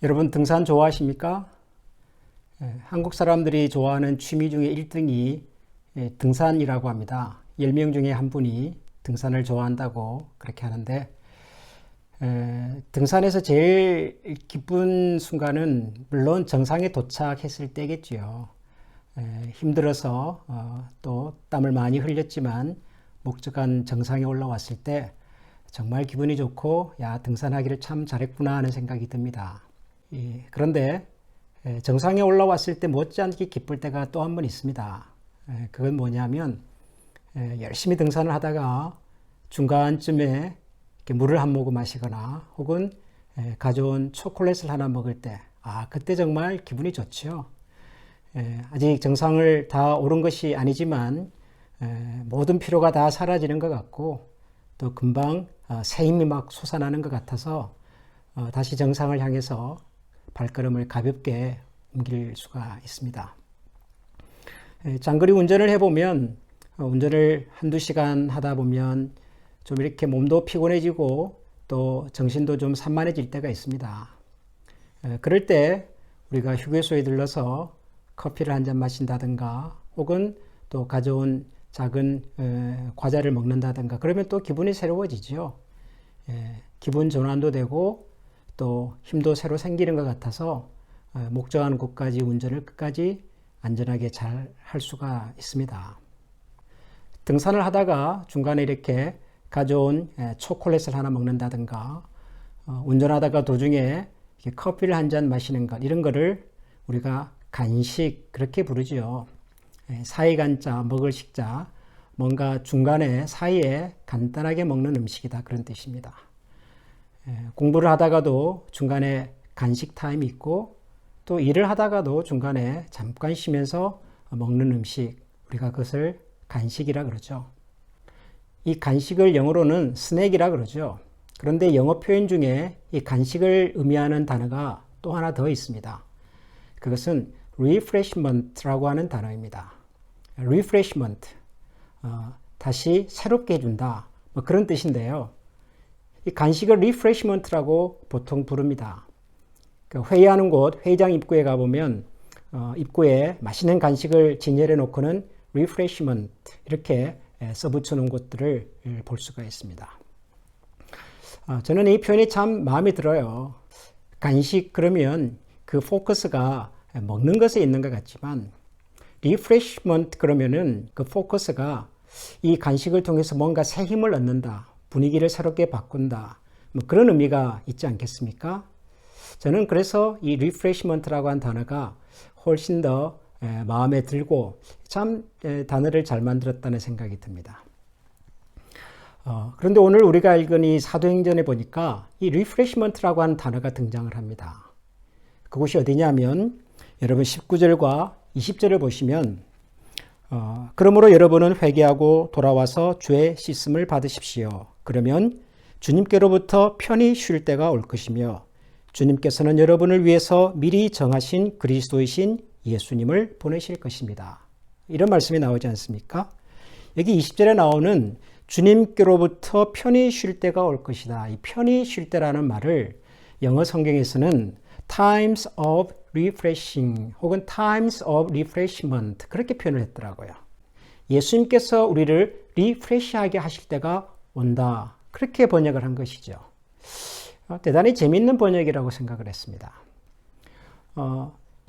여러분 등산 좋아하십니까? 한국 사람들이 좋아하는 취미 중에 1등이 등산이라고 합니다. 10명 중에 한 분이 등산을 좋아한다고 그렇게 하는데 등산에서 제일 기쁜 순간은 물론 정상에 도착했을 때겠지요. 힘들어서 또 땀을 많이 흘렸지만 목적한 정상에 올라왔을 때 정말 기분이 좋고 야 등산하기를 참 잘했구나 하는 생각이 듭니다. 그런데 정상에 올라왔을 때 못지않게 기쁠 때가 또 한 번 있습니다. 그건 뭐냐면 열심히 등산을 하다가 중간쯤에 이렇게 물을 한 모금 마시거나 혹은 가져온 초콜릿을 하나 먹을 때 그때 정말 기분이 좋죠. 아직 정상을 다 오른 것이 아니지만 모든 피로가 다 사라지는 것 같고 또 금방 새 힘이 막 솟아나는 것 같아서 다시 정상을 향해서 발걸음을 가볍게 옮길 수가 있습니다. 장거리 운전을 해보면 운전을 한두 시간 하다 보면 좀 이렇게 몸도 피곤해지고 또 정신도 좀 산만해질 때가 있습니다. 그럴 때 우리가 휴게소에 들러서 커피를 한 잔 마신다든가 혹은 또 가져온 작은 과자를 먹는다든가 그러면 또 기분이 새로워지죠. 기분 전환도 되고 또 힘도 새로 생기는 것 같아서 목적한 곳까지 운전을 끝까지 안전하게 잘 할 수가 있습니다. 등산을 하다가 중간에 이렇게 가져온 초콜릿을 하나 먹는다든가 운전하다가 도중에 커피를 한 잔 마시는 것 이런 거를 우리가 간식 그렇게 부르죠. 사이간자 먹을 식자 뭔가 중간에 사이에 간단하게 먹는 음식이다 그런 뜻입니다. 공부를 하다가도 중간에 간식 타임이 있고 또 일을 하다가도 중간에 잠깐 쉬면서 먹는 음식 우리가 그것을 간식이라 그러죠. 이 간식을 영어로는 스낵이라 그러죠. 그런데 영어 표현 중에 이 간식을 의미하는 단어가 또 하나 더 있습니다. 그것은 refreshment라고 하는 단어입니다. refreshment 다시 새롭게 해준다 뭐 그런 뜻인데요. 이 간식을 refreshment라고 보통 부릅니다. 회의하는 곳 회의장 입구에 가보면 입구에 맛있는 간식을 진열해 놓고는 refreshment 이렇게 써붙여놓은 곳들을 볼 수가 있습니다. 저는 이 표현이 참 마음에 들어요. 간식 그러면 그 포커스가 먹는 것에 있는 것 같지만 refreshment 그러면은 그 포커스가 이 간식을 통해서 뭔가 새 힘을 얻는다. 분위기를 새롭게 바꾼다. 뭐 그런 의미가 있지 않겠습니까? 저는 그래서 이 refreshment라고 한 단어가 훨씬 더 마음에 들고 참 단어를 잘 만들었다는 생각이 듭니다. 그런데 오늘 우리가 읽은 이 사도행전에 보니까 이 refreshment라고 하는 단어가 등장을 합니다. 그곳이 어디냐면 여러분 19절과 20절을 보시면 그러므로 여러분은 회개하고 돌아와서 죄의 씻음을 받으십시오. 그러면 주님께로부터 편히 쉴 때가 올 것이며 주님께서는 여러분을 위해서 미리 정하신 그리스도이신 예수님을 보내실 것입니다. 이런 말씀이 나오지 않습니까? 여기 20절에 나오는 주님께로부터 편히 쉴 때가 올 것이다. 이 편히 쉴 때라는 말을 영어 성경에서는 times of refreshing 혹은 times of refreshment 그렇게 표현을 했더라고요. 예수님께서 우리를 리프레시하게 하실 때가 온다. 그렇게 번역을 한 것이죠. 대단히 재미있는 번역이라고 생각을 했습니다.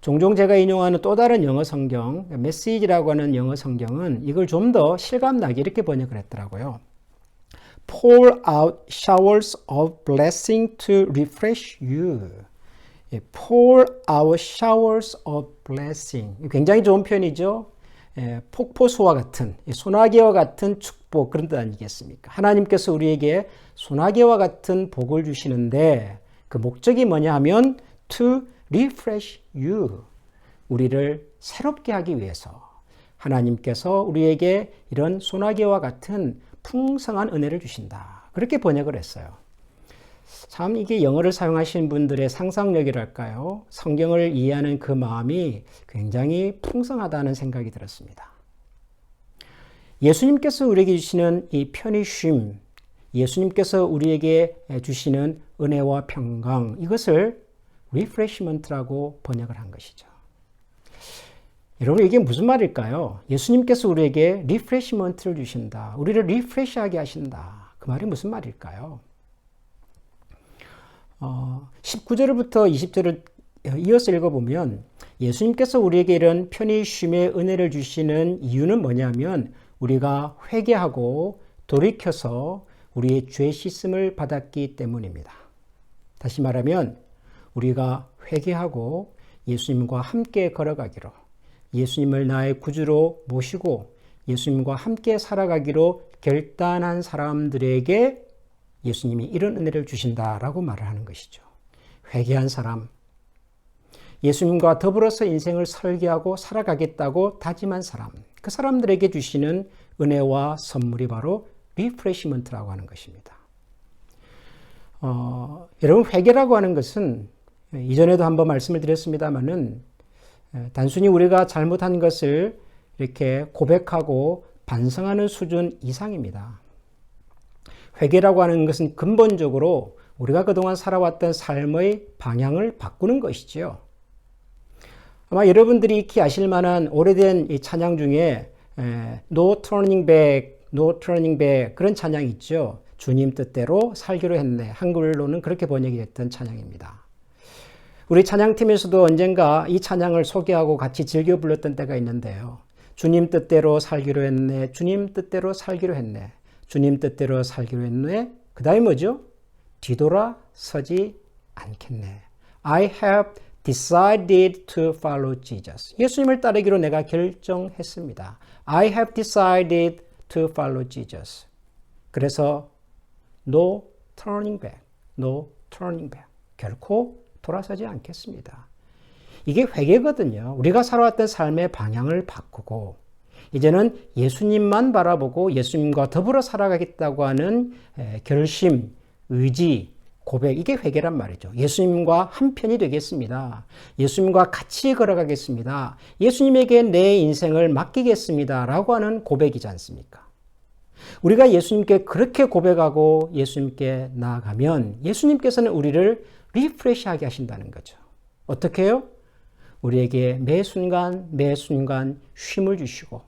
종종 제가 인용하는 또 다른 영어 성경, 메시지라고 하는 영어 성경은 이걸 좀 더 실감나게 이렇게 번역을 했더라고요. Pour out showers of blessing to refresh you. Pour out showers of blessing. 굉장히 좋은 표현이죠. 폭포수와 같은, 소나기와 같은 축복 그런 뜻 아니겠습니까? 하나님께서 우리에게 소나기와 같은 복을 주시는데 그 목적이 뭐냐 하면 to refresh you. 우리를 새롭게 하기 위해서 하나님께서 우리에게 이런 소나기와 같은 풍성한 은혜를 주신다. 그렇게 번역을 했어요. 참 이게 영어를 사용하시는 분들의 상상력이랄까요? 성경을 이해하는 그 마음이 굉장히 풍성하다는 생각이 들었습니다. 예수님께서 우리에게 주시는 이 편히 쉼, 예수님께서 우리에게 주시는 은혜와 평강 이것을 refreshment라고 번역을 한 것이죠. 여러분 이게 무슨 말일까요? 예수님께서 우리에게 refreshment를 주신다. 우리를 리프레시하게 하신다. 그 말이 무슨 말일까요? 19절부터 20절을 이어서 읽어보면 예수님께서 우리에게 이런 편히 쉼의 은혜를 주시는 이유는 뭐냐면 우리가 회개하고 돌이켜서 우리의 죄 씻음을 받았기 때문입니다. 다시 말하면 우리가 회개하고 예수님과 함께 걸어가기로, 예수님을 나의 구주로 모시고 예수님과 함께 살아가기로 결단한 사람들에게 예수님이 이런 은혜를 주신다라고 말을 하는 것이죠. 회개한 사람, 예수님과 더불어서 인생을 설계하고 살아가겠다고 다짐한 사람, 그 사람들에게 주시는 은혜와 선물이 바로 리프레시먼트라고 하는 것입니다. 여러분 회개라고 하는 것은 이전에도 한번 말씀을 드렸습니다마는 단순히 우리가 잘못한 것을 이렇게 고백하고 반성하는 수준 이상입니다. 회개라고 하는 것은 근본적으로 우리가 그동안 살아왔던 삶의 방향을 바꾸는 것이지요. 아마 여러분들이 익히 아실 만한 오래된 이 찬양 중에 No Turning Back, No Turning Back 그런 찬양이 있죠. 주님 뜻대로 살기로 했네. 한글로는 그렇게 번역이 됐던 찬양입니다. 우리 찬양팀에서도 언젠가 이 찬양을 소개하고 같이 즐겨 불렀던 때가 있는데요. 주님 뜻대로 살기로 했네. 주님 뜻대로 살기로 했네. 주님 뜻대로 살기로 했네. 그 다음에 뭐죠? 뒤돌아서지 않겠네. I have decided to follow Jesus. 예수님을 따르기로 내가 결정했습니다. I have decided to follow Jesus. 그래서 no turning back, no turning back. 결코 돌아서지 않겠습니다. 이게 회개거든요. 우리가 살아왔던 삶의 방향을 바꾸고 이제는 예수님만 바라보고 예수님과 더불어 살아가겠다고 하는 결심, 의지, 고백, 이게 회개란 말이죠. 예수님과 한편이 되겠습니다. 예수님과 같이 걸어가겠습니다. 예수님에게 내 인생을 맡기겠습니다. 라고 하는 고백이지 않습니까? 우리가 예수님께 그렇게 고백하고 예수님께 나아가면 예수님께서는 우리를 리프레시하게 하신다는 거죠. 어떻게 해요? 우리에게 매 순간 매 순간 쉼을 주시고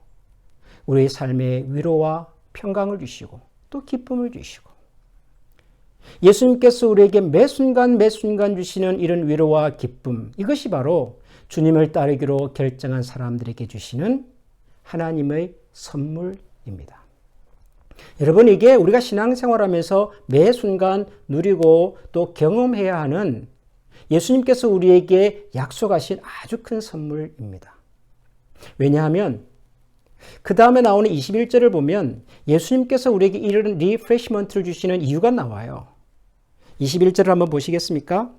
우리의 삶에 위로와 평강을 주시고 또 기쁨을 주시고 예수님께서 우리에게 매 순간 매 순간 주시는 이런 위로와 기쁨, 이것이 바로 주님을 따르기로 결정한 사람들에게 주시는 하나님의 선물입니다. 여러분 이게 우리가 신앙생활하면서 매 순간 누리고 또 경험해야 하는 예수님께서 우리에게 약속하신 아주 큰 선물입니다. 왜냐하면 그 다음에 나오는 21절을 보면 예수님께서 우리에게 이런 리프레시먼트를 주시는 이유가 나와요. 21절을 한번 보시겠습니까?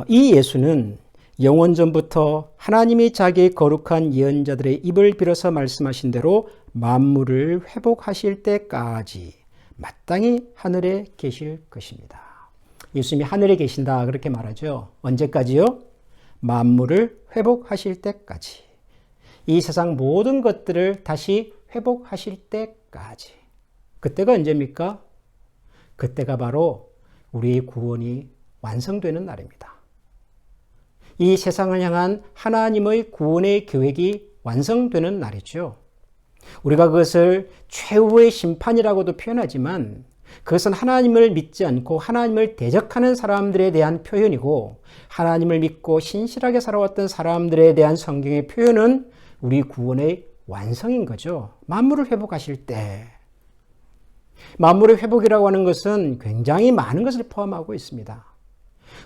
이 예수는 영원 전부터 하나님이 자기의 거룩한 예언자들의 입을 빌어서 말씀하신 대로 만물을 회복하실 때까지 마땅히 하늘에 계실 것입니다. 예수님이 하늘에 계신다 그렇게 말하죠. 언제까지요? 만물을 회복하실 때까지. 이 세상 모든 것들을 다시 회복하실 때까지. 그때가 언제입니까? 그때가 바로 우리의 구원이 완성되는 날입니다. 이 세상을 향한 하나님의 구원의 계획이 완성되는 날이죠. 우리가 그것을 최후의 심판이라고도 표현하지만 그것은 하나님을 믿지 않고 하나님을 대적하는 사람들에 대한 표현이고 하나님을 믿고 신실하게 살아왔던 사람들에 대한 성경의 표현은 우리 구원의 완성인 거죠. 만물을 회복하실 때. 만물의 회복이라고 하는 것은 굉장히 많은 것을 포함하고 있습니다.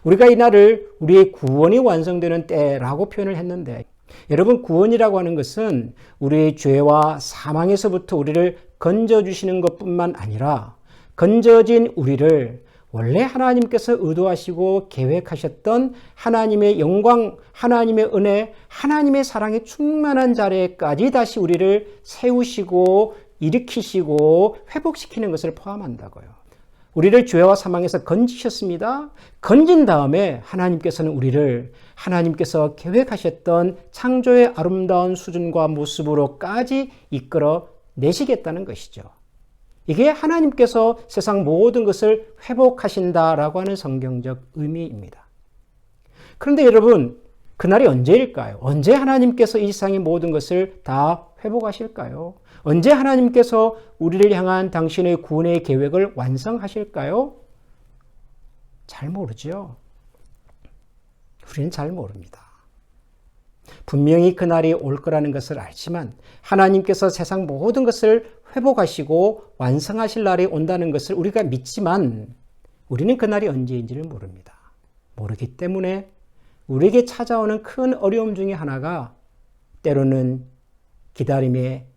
우리가 이 날을 우리의 구원이 완성되는 때라고 표현을 했는데 여러분 구원이라고 하는 것은 우리의 죄와 사망에서부터 우리를 건져주시는 것뿐만 아니라 건져진 우리를 원래 하나님께서 의도하시고 계획하셨던 하나님의 영광, 하나님의 은혜, 하나님의 사랑에 충만한 자리까지 다시 우리를 세우시고 일으키시고 회복시키는 것을 포함한다고요. 우리를 죄와 사망에서 건지셨습니다. 건진 다음에 하나님께서는 우리를 하나님께서 계획하셨던 창조의 아름다운 수준과 모습으로까지 이끌어 내시겠다는 것이죠. 이게 하나님께서 세상 모든 것을 회복하신다라고 하는 성경적 의미입니다. 그런데 여러분, 그날이 언제일까요? 언제 하나님께서 이 세상의 모든 것을 다 회복하실까요? 언제 하나님께서 우리를 향한 당신의 구원의 계획을 완성하실까요? 잘 모르죠. 우리는 잘 모릅니다. 분명히 그날이 올 거라는 것을 알지만 하나님께서 세상 모든 것을 회복하시고 완성하실 날이 온다는 것을 우리가 믿지만 우리는 그날이 언제인지를 모릅니다. 모르기 때문에 우리에게 찾아오는 큰 어려움 중에 하나가 때로는 기다림에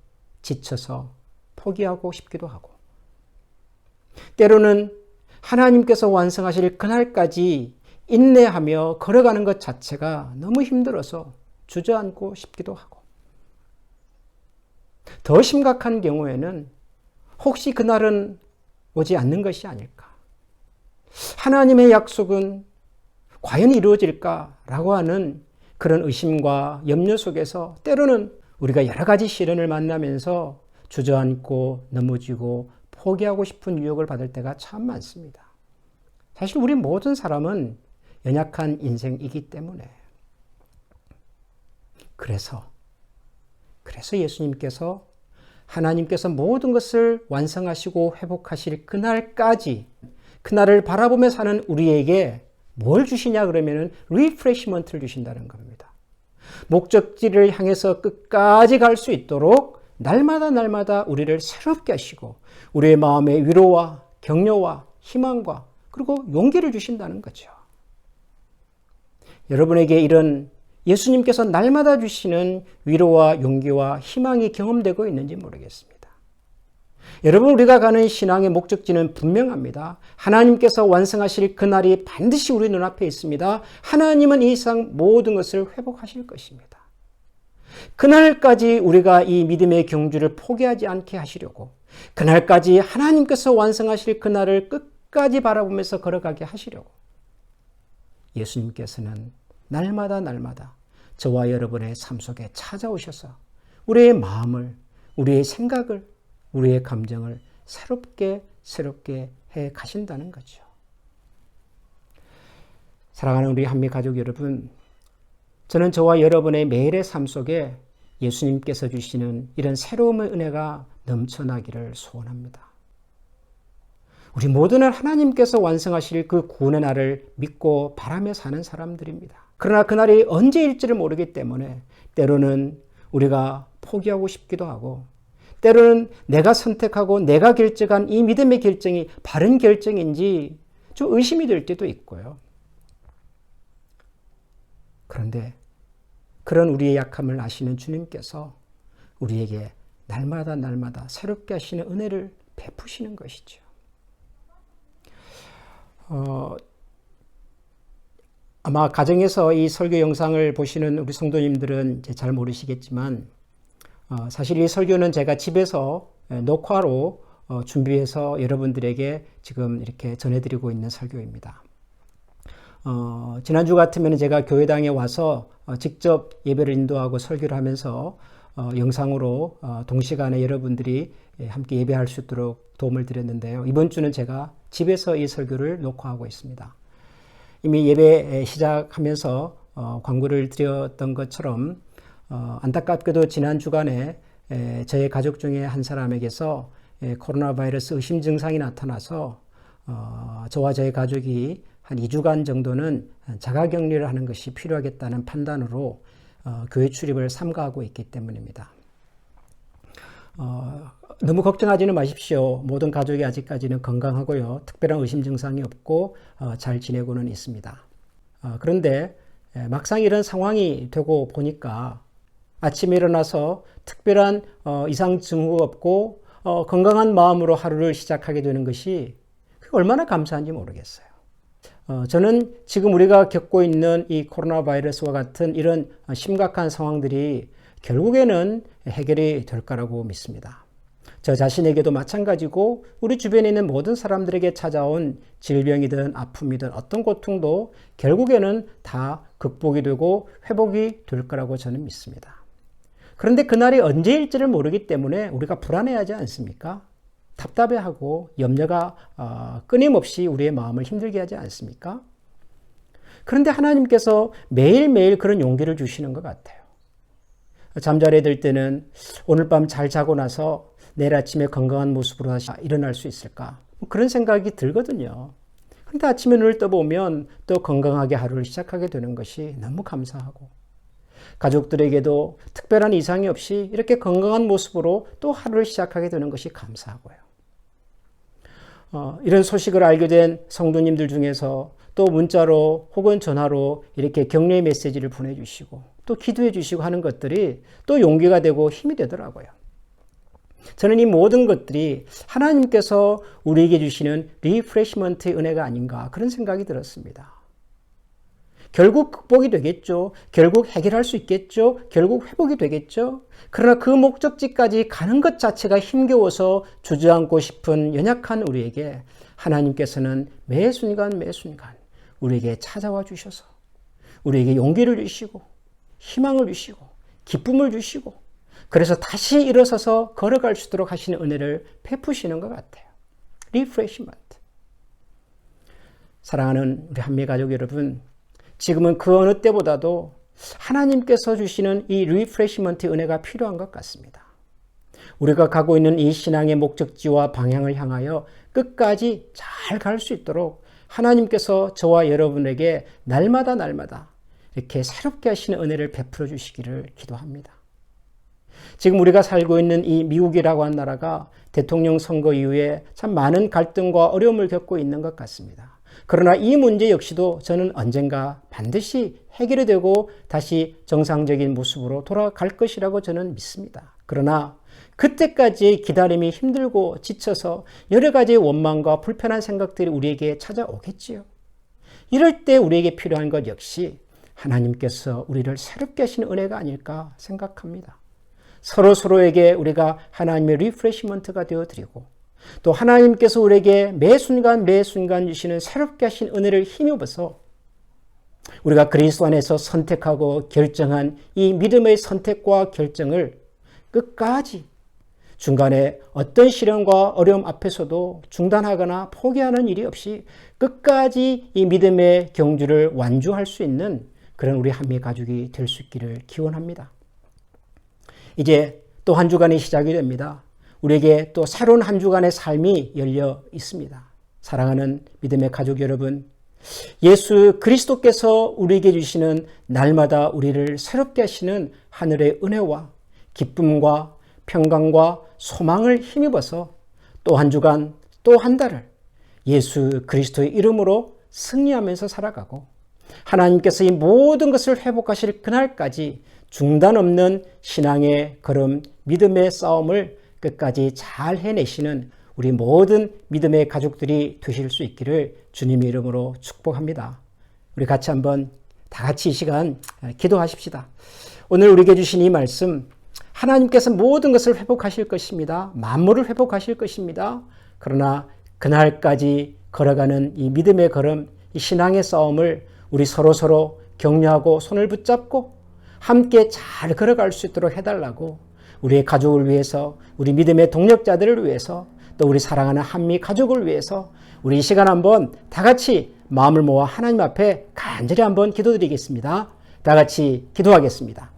지쳐서 포기하고 싶기도 하고, 때로는 하나님께서 완성하실 그날까지 인내하며 걸어가는 것 자체가 너무 힘들어서 주저앉고 싶기도 하고, 더 심각한 경우에는 혹시 그날은 오지 않는 것이 아닐까? 하나님의 약속은 과연 이루어질까라고 하는 그런 의심과 염려 속에서 때로는 우리가 여러 가지 시련을 만나면서 주저앉고 넘어지고 포기하고 싶은 유혹을 받을 때가 참 많습니다. 사실 우리 모든 사람은 연약한 인생이기 때문에 그래서 예수님께서 하나님께서 모든 것을 완성하시고 회복하실 그날까지 그날을 바라보며 사는 우리에게 뭘 주시냐 그러면은 리프레시먼트를 주신다는 겁니다. 목적지를 향해서 끝까지 갈 수 있도록 날마다 우리를 새롭게 하시고 우리의 마음에 위로와 격려와 희망과 그리고 용기를 주신다는 거죠. 여러분에게 이런 예수님께서 날마다 주시는 위로와 용기와 희망이 경험되고 있는지 모르겠습니다. 여러분, 우리가 가는 신앙의 목적지는 분명합니다. 하나님께서 완성하실 그날이 반드시 우리 눈앞에 있습니다. 하나님은 이 세상 모든 것을 회복하실 것입니다. 그날까지 우리가 이 믿음의 경주를 포기하지 않게 하시려고, 그날까지 하나님께서 완성하실 그날을 끝까지 바라보면서 걸어가게 하시려고 예수님께서는 날마다 저와 여러분의 삶 속에 찾아오셔서 우리의 마음을, 우리의 생각을, 우리의 감정을 새롭게 해 가신다는 거죠. 사랑하는 우리 한미 가족 여러분, 저는 저와 여러분의 매일의 삶 속에 예수님께서 주시는 이런 새로움의 은혜가 넘쳐나기를 소원합니다. 우리 모두는 하나님께서 완성하실 그 구원의 날을 믿고 바라며 사는 사람들입니다. 그러나 그날이 언제일지를 모르기 때문에 때로는 우리가 포기하고 싶기도 하고, 때로는 내가 선택하고 내가 결정한 이 믿음의 결정이 바른 결정인지 좀 의심이 될 때도 있고요. 그런데 그런 우리의 약함을 아시는 주님께서 우리에게 날마다 새롭게 하시는 은혜를 베푸시는 것이죠. 아마 가정에서 이 설교 영상을 보시는 우리 성도님들은 잘 모르시겠지만 사실 이 설교는 제가 집에서 녹화로 준비해서 여러분들에게 지금 이렇게 전해드리고 있는 설교입니다. 지난주 같으면 제가 교회당에 와서 직접 예배를 인도하고 설교를 하면서 영상으로 동시간에 여러분들이 함께 예배할 수 있도록 도움을 드렸는데요. 이번 주는 제가 집에서 이 설교를 녹화하고 있습니다. 이미 예배 시작하면서 광고를 드렸던 것처럼 안타깝게도 지난 주간에 저의 가족 중에 한 사람에게서 코로나 바이러스 의심 증상이 나타나서 저와 저의 가족이 한 2주간 정도는 자가격리를 하는 것이 필요하겠다는 판단으로 교회 출입을 삼가하고 있기 때문입니다. 너무 걱정하지는 마십시오. 모든 가족이 아직까지는 건강하고요. 특별한 의심 증상이 없고 잘 지내고는 있습니다. 그런데 막상 이런 상황이 되고 보니까 아침에 일어나서 특별한 이상 증후가 없고 건강한 마음으로 하루를 시작하게 되는 것이 얼마나 감사한지 모르겠어요. 저는 지금 우리가 겪고 있는 이 코로나 바이러스와 같은 이런 심각한 상황들이 결국에는 해결이 될 거라고 믿습니다. 저 자신에게도 마찬가지고 우리 주변에 있는 모든 사람들에게 찾아온 질병이든 아픔이든 어떤 고통도 결국에는 다 극복이 되고 회복이 될 거라고 저는 믿습니다. 그런데 그날이 언제일지를 모르기 때문에 우리가 불안해하지 않습니까? 답답해하고 염려가 끊임없이 우리의 마음을 힘들게 하지 않습니까? 그런데 하나님께서 매일매일 그런 용기를 주시는 것 같아요. 잠자리에 들 때는 오늘 밤 잘 자고 나서 내일 아침에 건강한 모습으로 다시 일어날 수 있을까? 그런 생각이 들거든요. 그런데 아침에 눈을 떠보면 또 건강하게 하루를 시작하게 되는 것이 너무 감사하고, 가족들에게도 특별한 이상이 없이 이렇게 건강한 모습으로 또 하루를 시작하게 되는 것이 감사하고요. 이런 소식을 알게 된 성도님들 중에서 또 문자로 혹은 전화로 이렇게 격려의 메시지를 보내주시고 또 기도해 주시고 하는 것들이 또 용기가 되고 힘이 되더라고요. 저는 이 모든 것들이 하나님께서 우리에게 주시는 리프레시먼트의 은혜가 아닌가 그런 생각이 들었습니다. 결국 극복이 되겠죠. 결국 해결할 수 있겠죠. 결국 회복이 되겠죠. 그러나 그 목적지까지 가는 것 자체가 힘겨워서 주저앉고 싶은 연약한 우리에게 하나님께서는 매 순간 매 순간 우리에게 찾아와 주셔서 우리에게 용기를 주시고 희망을 주시고 기쁨을 주시고 그래서 다시 일어서서 걸어갈 수 있도록 하시는 은혜를 베푸시는 것 같아요. 리프레시먼트. 사랑하는 우리 한미 가족 여러분, 지금은 그 어느 때보다도 하나님께서 주시는 이 리프레시먼트의 은혜가 필요한 것 같습니다. 우리가 가고 있는 이 신앙의 목적지와 방향을 향하여 끝까지 잘 갈 수 있도록 하나님께서 저와 여러분에게 날마다 이렇게 새롭게 하시는 은혜를 베풀어 주시기를 기도합니다. 지금 우리가 살고 있는 이 미국이라고 하는 나라가 대통령 선거 이후에 참 많은 갈등과 어려움을 겪고 있는 것 같습니다. 그러나 이 문제 역시도 저는 언젠가 반드시 해결이 되고 다시 정상적인 모습으로 돌아갈 것이라고 저는 믿습니다. 그러나 그때까지의 기다림이 힘들고 지쳐서 여러 가지의 원망과 불편한 생각들이 우리에게 찾아오겠지요. 이럴 때 우리에게 필요한 것 역시 하나님께서 우리를 새롭게 하시는 은혜가 아닐까 생각합니다. 서로에게 우리가 하나님의 리프레시먼트가 되어드리고 또 하나님께서 우리에게 매 순간 주시는 새롭게 하신 은혜를 힘입어서 우리가 그리스도 안에서 선택하고 결정한 이 믿음의 선택과 결정을 끝까지 중간에 어떤 시련과 어려움 앞에서도 중단하거나 포기하는 일이 없이 끝까지 이 믿음의 경주를 완주할 수 있는 그런 우리 한미 가족이 될 수 있기를 기원합니다. 이제 또 한 주간이 시작이 됩니다. 우리에게 또 새로운 한 주간의 삶이 열려 있습니다. 사랑하는 믿음의 가족 여러분, 예수 그리스도께서 우리에게 주시는 날마다 우리를 새롭게 하시는 하늘의 은혜와 기쁨과 평강과 소망을 힘입어서 또 한 주간, 또 한 달을 예수 그리스도의 이름으로 승리하면서 살아가고 하나님께서 이 모든 것을 회복하실 그날까지 중단 없는 신앙의 걸음, 믿음의 싸움을 끝까지 잘 해내시는 우리 모든 믿음의 가족들이 되실 수 있기를 주님의 이름으로 축복합니다. 우리 같이 한번 다 같이 이 시간 기도하십시다. 오늘 우리에게 주신 이 말씀, 하나님께서 모든 것을 회복하실 것입니다. 만물을 회복하실 것입니다. 그러나 그날까지 걸어가는 이 믿음의 걸음, 이 신앙의 싸움을 우리 서로 격려하고 손을 붙잡고 함께 잘 걸어갈 수 있도록 해달라고 우리의 가족을 위해서, 우리 믿음의 동력자들을 위해서, 또 우리 사랑하는 한미 가족을 위해서 우리 이 시간 한번 다 같이 마음을 모아 하나님 앞에 간절히 한번 기도드리겠습니다. 다 같이 기도하겠습니다.